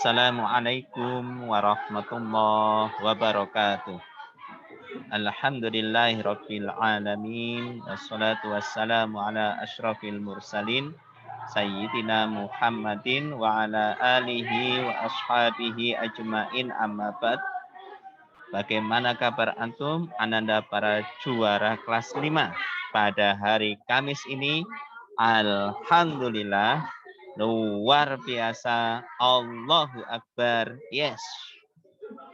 Assalamualaikum warahmatullahi wabarakatuh. Alhamdulillahirabbil alamin wassalatu wassalamu ala asyrafil mursalin sayyidina Muhammadin wa ala alihi wa ashabihi ajmain amma ba'd. Bagaimana kabar antum ananda para juara kelas 5 pada hari Kamis ini? Alhamdulillah, luar biasa, Allahu Akbar. Yes,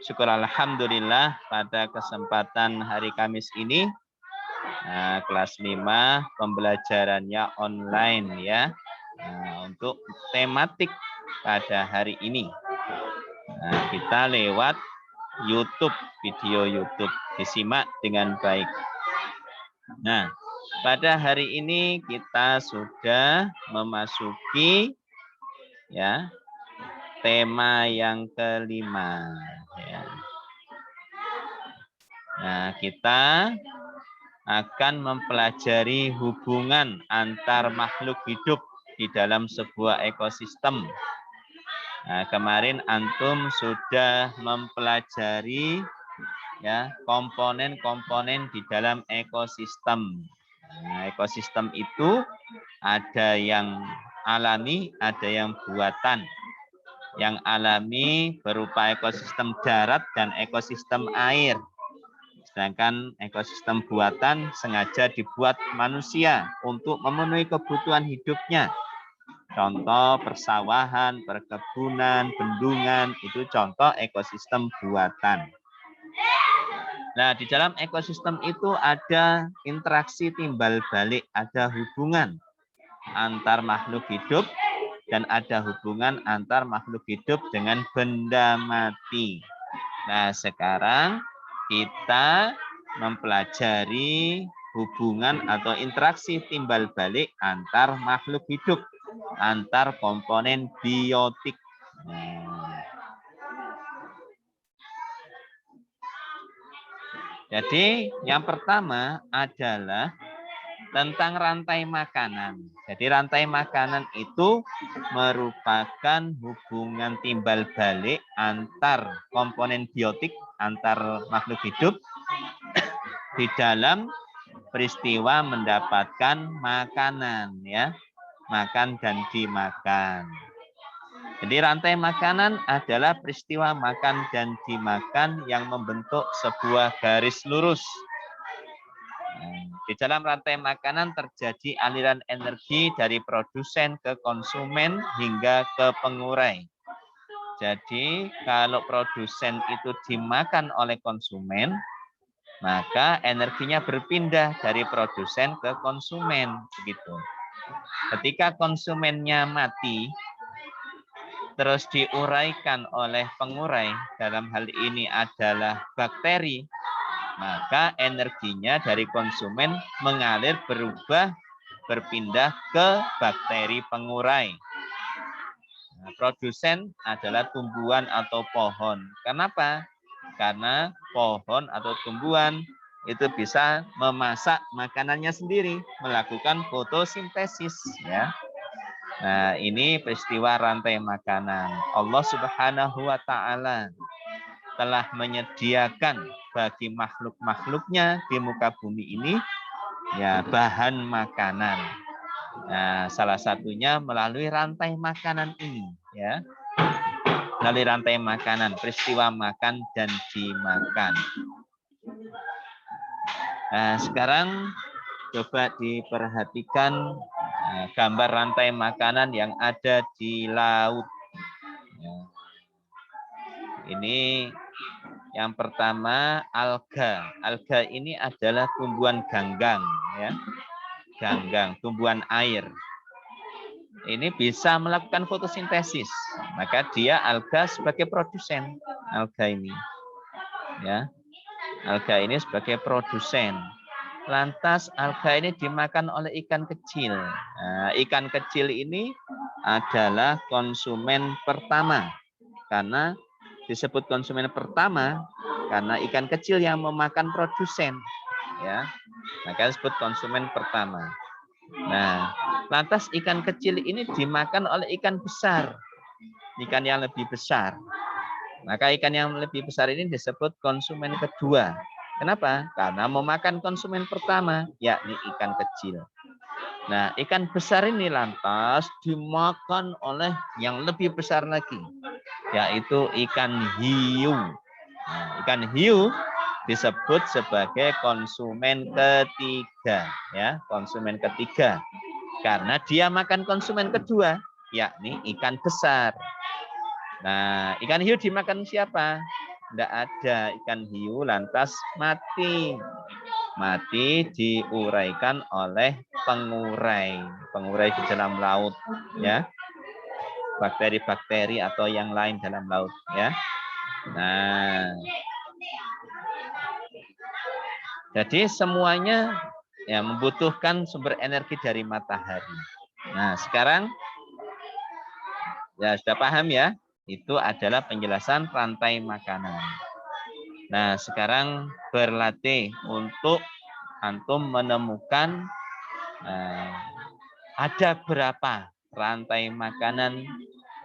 syukur alhamdulillah pada kesempatan hari Kamis ini kelas 5 pembelajarannya online ya. Untuk tematik pada hari ini kita lewat YouTube, video YouTube, disimak dengan baik. Nah, pada hari ini kita sudah memasuki ya tema yang kelima ya. Nah, kita akan mempelajari hubungan antar makhluk hidup di dalam sebuah ekosistem. Nah, kemarin antum sudah mempelajari ya komponen-komponen di dalam ekosistem. Nah, ekosistem itu ada yang alami, ada yang buatan. Yang alami berupa ekosistem darat dan ekosistem air. Sedangkan ekosistem buatan sengaja dibuat manusia untuk memenuhi kebutuhan hidupnya. Contoh persawahan, perkebunan, bendungan, itu contoh ekosistem buatan. Nah, di dalam ekosistem itu ada interaksi timbal balik, ada hubungan antar makhluk hidup dan ada hubungan antar makhluk hidup dengan benda mati. Nah, sekarang kita mempelajari hubungan atau interaksi timbal balik antar makhluk hidup, antar komponen biotik. Jadi yang pertama adalah tentang rantai makanan. Jadi rantai makanan itu merupakan hubungan timbal balik antar komponen biotik, antar makhluk hidup di dalam peristiwa mendapatkan makanan ya. Makan dan dimakan. Jadi rantai makanan adalah peristiwa makan dan dimakan yang membentuk sebuah garis lurus. Di dalam rantai makanan terjadi aliran energi dari produsen ke konsumen hingga ke pengurai. Jadi kalau produsen itu dimakan oleh konsumen, maka energinya berpindah dari produsen ke konsumen. Begitu. Ketika konsumennya mati, terus diuraikan oleh pengurai, dalam hal ini adalah bakteri, maka energinya dari konsumen mengalir berpindah ke bakteri pengurai. Nah, produsen adalah tumbuhan atau pohon. Kenapa? Karena pohon atau tumbuhan itu bisa memasak makanannya sendiri, melakukan fotosintesis ya. Nah, ini peristiwa rantai makanan. Allah Subhanahu wa taala telah menyediakan bagi makhluk-makhluknya di muka bumi ini ya bahan makanan. Nah, salah satunya melalui rantai makanan ini ya. Melalui rantai makanan, peristiwa makan dan dimakan. Nah, sekarang coba diperhatikan gambar rantai makanan yang ada di laut. Ini yang pertama alga. Alga ini adalah tumbuhan ganggang, ya, ganggang, tumbuhan air. Ini bisa melakukan fotosintesis, maka dia alga sebagai produsen. Alga ini, ya, alga ini sebagai produsen. Lantas alga ini dimakan oleh ikan kecil. Nah, ikan kecil ini adalah konsumen pertama. Karena disebut konsumen pertama karena ikan kecil yang memakan produsen. Ya, maka disebut konsumen pertama. Nah, lantas ikan kecil ini dimakan oleh ikan besar. ikan yang lebih besar. Maka ikan yang lebih besar ini disebut konsumen kedua. Kenapa? Karena memakan konsumen pertama, yakni ikan kecil. Nah, ikan besar ini lantas dimakan oleh yang lebih besar lagi, yaitu ikan hiu. Nah, ikan hiu disebut sebagai konsumen ketiga, ya, konsumen ketiga. Karena dia makan konsumen kedua, yakni ikan besar. Nah, ikan hiu dimakan siapa? Tidak ada ikan hiu lantas mati. Mati diuraikan oleh pengurai. Pengurai di dalam laut, ya. Bakteri-bakteri atau yang lain dalam laut, ya. Nah, jadi semuanya ya membutuhkan sumber energi dari matahari. Nah, sekarang ya sudah paham ya? Itu adalah penjelasan rantai makanan. Nah, sekarang berlatih untuk antum menemukan ada berapa rantai makanan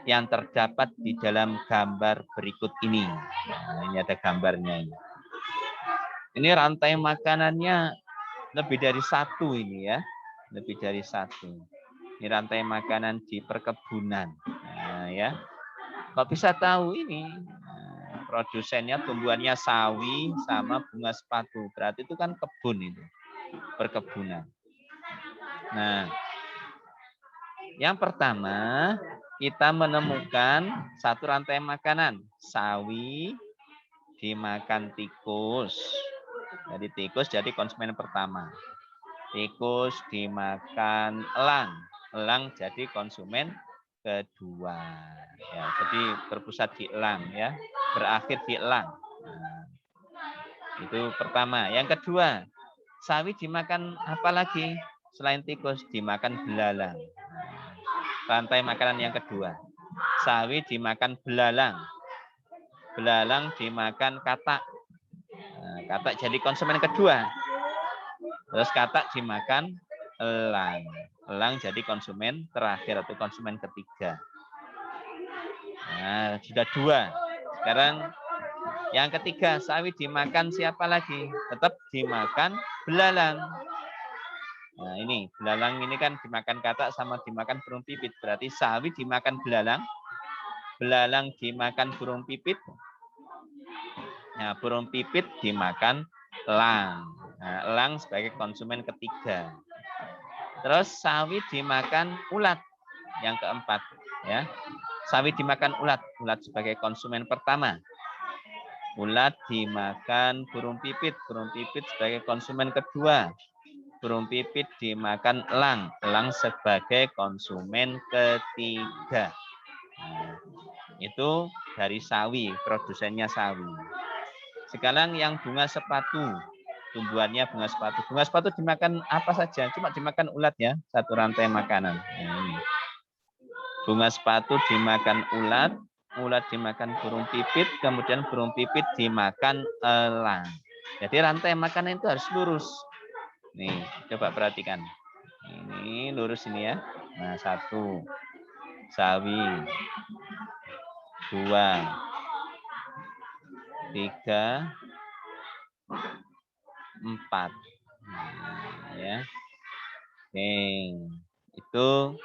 yang terdapat di dalam gambar berikut ini. Nah, ini ada gambarnya. Ini rantai makanannya lebih dari satu ini ya. Lebih dari satu. Ini rantai makanan di perkebunan. Nah, ya. Kok bisa tahu ini? Produsennya tumbuhannya sawi sama bunga sepatu. Berarti itu kan kebun itu. Perkebunan. Nah, yang pertama kita menemukan satu rantai makanan. Sawi dimakan tikus. Jadi tikus jadi konsumen pertama. Tikus dimakan elang. Elang jadi konsumen kedua. Ya, jadi berpusat di elang ya, berakhir di elang. Nah, itu pertama. Yang kedua, sawi dimakan apa lagi? Selain tikus dimakan belalang. Nah, rantai makanan yang kedua. Sawi dimakan belalang. Belalang dimakan katak. Nah, katak jadi konsumen kedua. Terus katak dimakan elang. Elang jadi konsumen terakhir atau konsumen ketiga. Nah, sudah dua. Sekarang yang ketiga, sawi dimakan siapa lagi? Tetap dimakan belalang. Nah, ini belalang ini kan dimakan katak sama dimakan burung pipit. Berarti sawi dimakan belalang. Belalang dimakan burung pipit. Nah, burung pipit dimakan elang. Nah, elang sebagai konsumen ketiga. Terus sawi dimakan ulat yang keempat, ya. Sawi dimakan ulat, ulat sebagai konsumen pertama. Ulat dimakan burung pipit sebagai konsumen kedua. Burung pipit dimakan elang, elang sebagai konsumen ketiga. Nah, itu dari sawi, produsennya sawi. Sekarang yang bunga sepatu. Tumbuhannya bunga sepatu. Bunga sepatu dimakan apa saja? Cuma dimakan ulat ya, satu rantai makanan. Nah, ini. Bunga sepatu dimakan ulat, ulat dimakan burung pipit, kemudian burung pipit dimakan elang. Jadi rantai makanan itu harus lurus. Nih, coba perhatikan. Ini lurus ini ya. Nah, satu. Sawi. Dua. Tiga. 4. Ya. Oke. Itu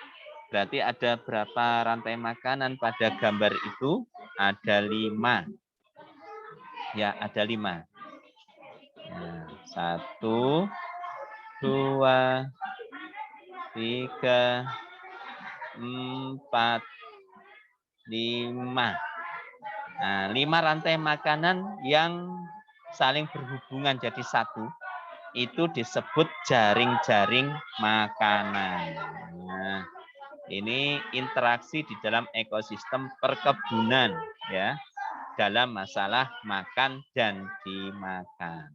berarti ada berapa rantai makanan pada gambar itu? Ada 5. Ya, ada 5. Nah, 1, 2, 3, 4, 5. Nah, 5 rantai makanan yang saling berhubungan jadi satu. Itu disebut jaring-jaring makanan. Nah, ini interaksi di dalam ekosistem perkebunan ya, dalam masalah makan dan dimakan.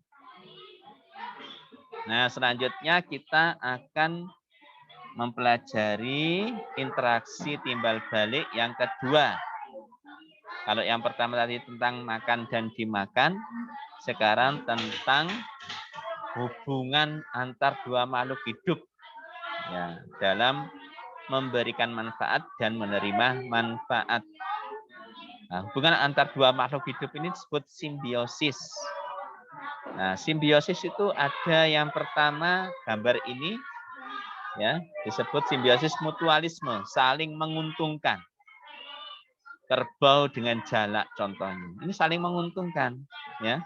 Nah, selanjutnya kita akan mempelajari interaksi timbal balik yang kedua. Kalau yang pertama tadi tentang makan dan dimakan, sekarang tentang hubungan antar dua makhluk hidup ya, dalam memberikan manfaat dan menerima manfaat. Nah, hubungan antar dua makhluk hidup ini disebut simbiosis. Nah, simbiosis itu ada yang pertama gambar ini ya, disebut simbiosis mutualisme, saling menguntungkan. Kerbau dengan jalak contohnya. Ini saling menguntungkan, ya.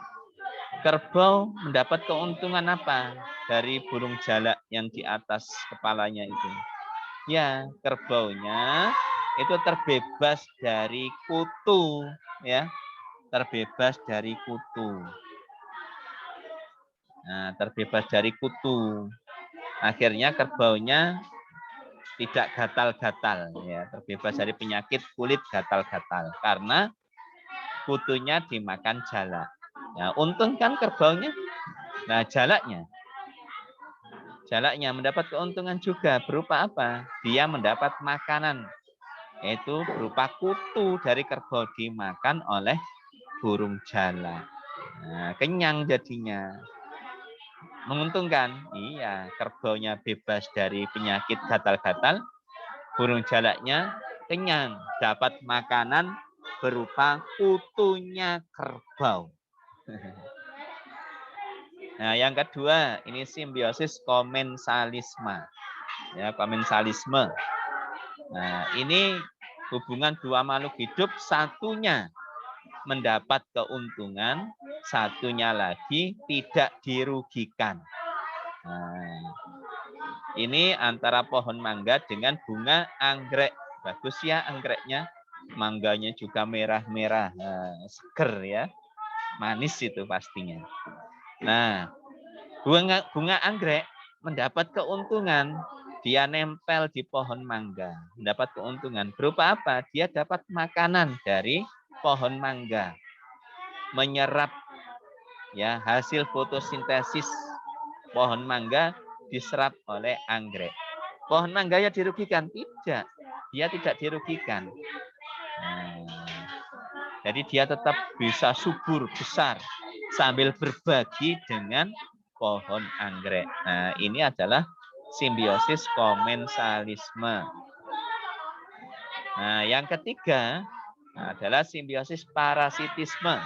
Kerbau mendapat keuntungan apa dari burung jalak yang di atas kepalanya itu? Ya, kerbaunya itu terbebas dari kutu, ya. Terbebas dari kutu. Nah, terbebas dari kutu. Akhirnya kerbaunya tidak gatal-gatal, ya, terbebas dari penyakit kulit gatal-gatal karena kutunya dimakan jalak. Ya, untung kan kerbaunya. Nah, jalaknya mendapat keuntungan juga berupa apa? Dia mendapat makanan, yaitu berupa kutu dari kerbau dimakan oleh burung jalak. Nah, kenyang jadinya. Menguntungkan? Iya, kerbaunya bebas dari penyakit gatal-gatal, burung jalaknya kenyang, dapat makanan berupa kutunya kerbau. Nah, yang kedua, ini simbiosis komensalisme. Ya, komensalisme. Nah, ini hubungan dua makhluk hidup, satunya mendapat keuntungan, satunya lagi tidak dirugikan. Nah, ini antara pohon mangga dengan bunga anggrek. Bagus ya anggreknya. Mangganya juga merah-merah. Nah, seger ya. Manis itu pastinya. Nah, bunga anggrek mendapat keuntungan. Dia nempel di pohon mangga. Mendapat keuntungan. Berupa apa? Dia dapat makanan dari pohon mangga. Menyerap ya hasil fotosintesis pohon mangga diserap oleh anggrek. Pohon mangganya dirugikan? Tidak. Dia tidak dirugikan. Nah, jadi dia tetap bisa subur, besar, sambil berbagi dengan pohon anggrek. Nah, ini adalah simbiosis komensalisme. Nah, yang ketiga adalah simbiosis parasitisme.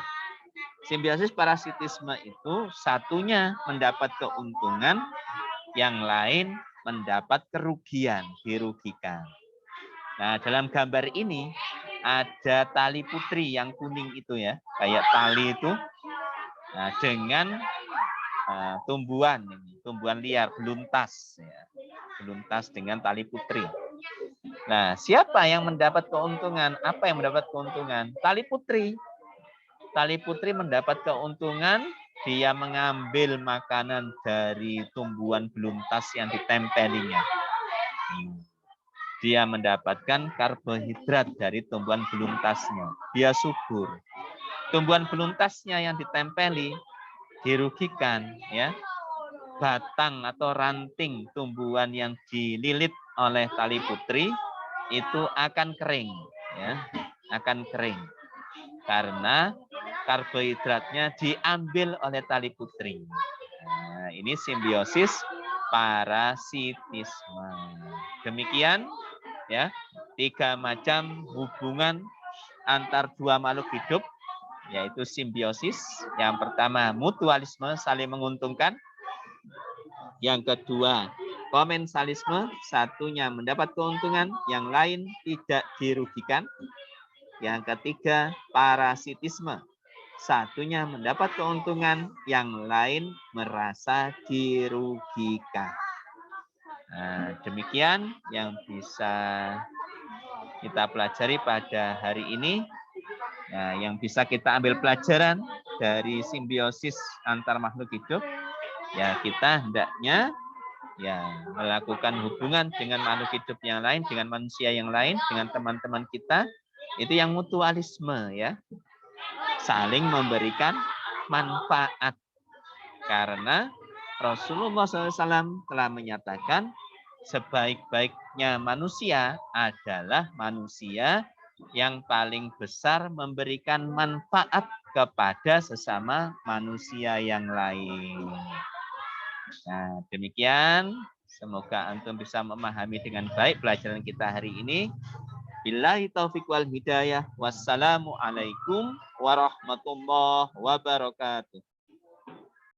Simbiosis parasitisme itu satunya mendapat keuntungan, yang lain mendapat kerugian, dirugikan. Nah, dalam gambar ini ada tali putri yang kuning itu ya, kayak tali itu. Nah, dengan tumbuhan liar, beluntas, ya. Beluntas dengan tali putri. Nah, siapa yang mendapat keuntungan? Apa yang mendapat keuntungan? Tali putri. Tali putri mendapat keuntungan, dia mengambil makanan dari tumbuhan beluntas yang ditempelinya. Dia mendapatkan karbohidrat dari tumbuhan beluntasnya. Dia subur. Tumbuhan beluntasnya yang ditempeli dirugikan, ya. Batang atau ranting tumbuhan yang dililit oleh tali putri itu akan kering, ya. Akan kering. Karena karbohidratnya diambil oleh tali putri. Nah, ini simbiosis parasitisme. Demikian ya, 3 macam hubungan antar dua makhluk hidup, yaitu simbiosis. Yang pertama mutualisme, saling menguntungkan. Yang kedua komensalisme, satunya mendapat keuntungan, yang lain tidak dirugikan. Yang ketiga, parasitisme. Satunya mendapat keuntungan, yang lain merasa dirugikan. Nah, demikian yang bisa kita pelajari pada hari ini. Nah, yang bisa kita ambil pelajaran dari simbiosis antar makhluk hidup, ya kita hendaknya ya melakukan hubungan dengan makhluk hidup yang lain, dengan manusia yang lain, dengan teman-teman kita, itu yang mutualisme ya. Saling memberikan manfaat. Karena Rasulullah SAW telah menyatakan sebaik-baiknya manusia adalah manusia yang paling besar memberikan manfaat kepada sesama manusia yang lain. Nah, demikian. Semoga antum bisa memahami dengan baik pelajaran kita hari ini. Billahi taufiq wal hidayah. Wassalamualaikum warahmatullahi wabarakatuh.